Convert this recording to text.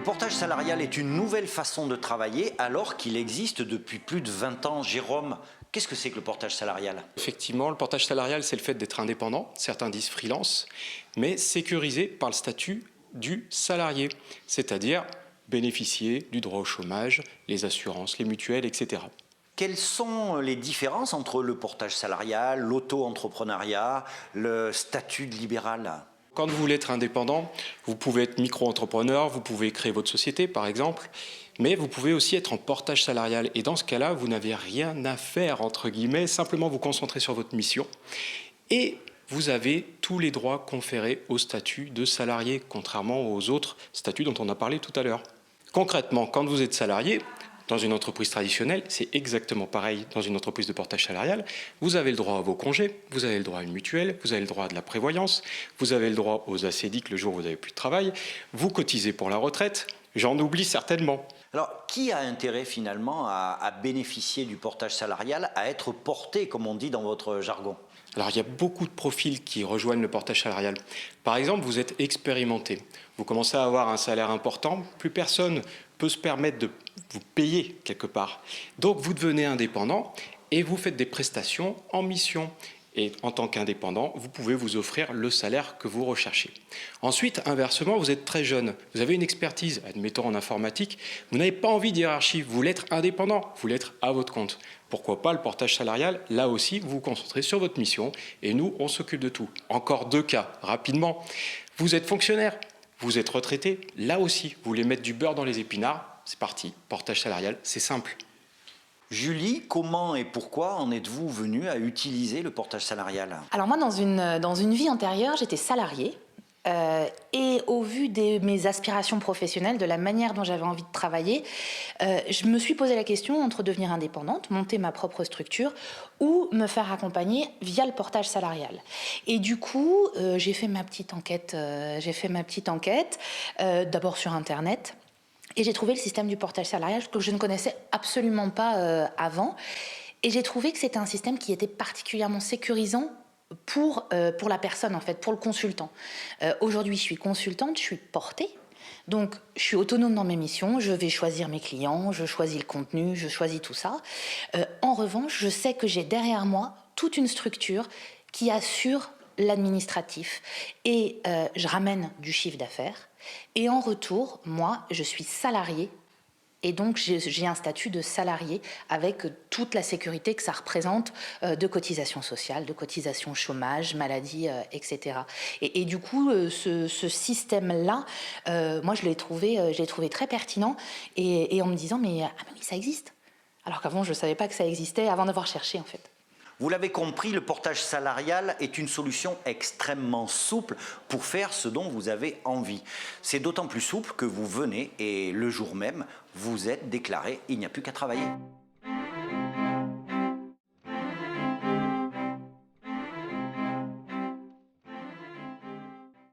Le portage salarial est une nouvelle façon de travailler alors qu'il existe depuis plus de 20 ans. Jérôme, qu'est-ce que c'est que le portage salarial? Effectivement, le portage salarial, c'est le fait d'être indépendant, certains disent freelance, mais sécurisé par le statut du salarié, c'est-à-dire bénéficier du droit au chômage, les assurances, les mutuelles, etc. Quelles sont les différences entre le portage salarial, l'auto-entrepreneuriat, le statut de libéral? Quand vous voulez être indépendant, vous pouvez être micro-entrepreneur, vous pouvez créer votre société par exemple, mais vous pouvez aussi être en portage salarial. Et dans ce cas-là, vous n'avez rien à faire, entre guillemets, simplement vous concentrer sur votre mission. Et vous avez tous les droits conférés au statut de salarié, contrairement aux autres statuts dont on a parlé tout à l'heure. Concrètement, quand vous êtes salarié, dans une entreprise traditionnelle, c'est exactement pareil dans une entreprise de portage salarial. Vous avez le droit à vos congés, vous avez le droit à une mutuelle, vous avez le droit à de la prévoyance, vous avez le droit aux ACDIC le jour où vous n'avez plus de travail, vous cotisez pour la retraite, j'en oublie certainement. Alors, qui a intérêt finalement à bénéficier du portage salarial, à être porté, comme on dit dans votre jargon? Alors, il y a beaucoup de profils qui rejoignent le portage salarial. Par exemple, vous êtes expérimenté. Vous commencez à avoir un salaire important. Plus personne peut se permettre de vous payer quelque part. Donc, vous devenez indépendant et vous faites des prestations en mission. Et en tant qu'indépendant, vous pouvez vous offrir le salaire que vous recherchez. Ensuite, inversement, vous êtes très jeune, vous avez une expertise, admettons en informatique, vous n'avez pas envie d'hiérarchie, vous voulez être indépendant, vous voulez être à votre compte. Pourquoi pas le portage salarial? Là aussi, vous vous concentrez sur votre mission et nous, on s'occupe de tout. Encore deux cas, rapidement. Vous êtes fonctionnaire, vous êtes retraité, là aussi, vous voulez mettre du beurre dans les épinards, c'est parti, portage salarial, c'est simple. Julie, comment et pourquoi en êtes-vous venue à utiliser le portage salarial? Alors moi, dans une vie antérieure, j'étais salariée. Et au vu de mes aspirations professionnelles, de la manière dont j'avais envie de travailler, je me suis posé la question entre devenir indépendante, monter ma propre structure ou me faire accompagner via le portage salarial. Et du coup, j'ai fait ma petite enquête, d'abord sur Internet. Et j'ai trouvé le système du portage salarial que je ne connaissais absolument pas avant. Et j'ai trouvé que c'était un système qui était particulièrement sécurisant pour la personne, en fait, pour le consultant. Aujourd'hui, je suis consultante, je suis portée. Donc, je suis autonome dans mes missions, je vais choisir mes clients, je choisis le contenu, je choisis tout ça. En revanche, je sais que j'ai derrière moi toute une structure qui assure l'administratif. Et je ramène du chiffre d'affaires. Et en retour, moi, je suis salariée. Et donc, j'ai un statut de salarié avec toute la sécurité que ça représente de cotisations sociales, de cotisations chômage, maladie, etc. Et du coup, ce système-là, moi, je l'ai trouvé très pertinent. Et en me disant, mais, ah, mais oui, ça existe. Alors qu'avant, je ne savais pas que ça existait avant d'avoir cherché, en fait. Vous l'avez compris, le portage salarial est une solution extrêmement souple pour faire ce dont vous avez envie. C'est d'autant plus souple que vous venez et le jour même, vous êtes déclaré, il n'y a plus qu'à travailler.